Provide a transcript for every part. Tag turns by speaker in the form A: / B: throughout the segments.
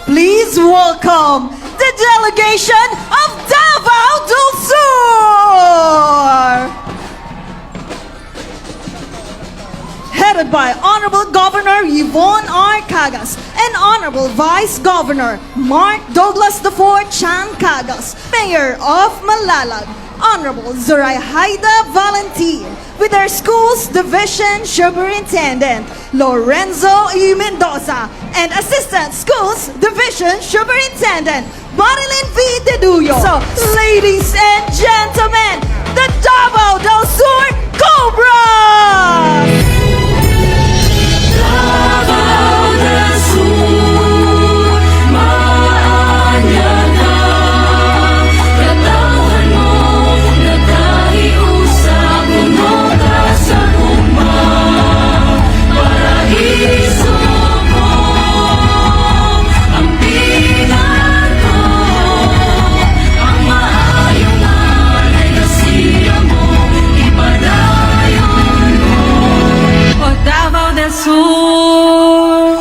A: Please welcome the delegation of Davao del Sur! Headed by Honorable Governor Yvonne R. Cagas and Honorable Vice Governor Mark Douglas IV Chan Cagas, Mayor of Malalag, Honorable Zoraida Valentin, with our school's Division Superintendent Lorenzo E. Mendoza, and Assistant Schools Division Superintendent Marilyn V. Deduyo. So, ladies and gentlemen, the Davao del Sur Cobras!
B: Davao del Sur, maanyada, katawan mo, nagkahiusap, puno ka sa guma, paraiso ko, ang pinan ko, ang maayong alay na siya mo, ipadayon mo, o Davao del Sur.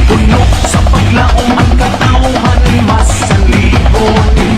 C: Puno sa paglaong ang katauhan, mas sanligon.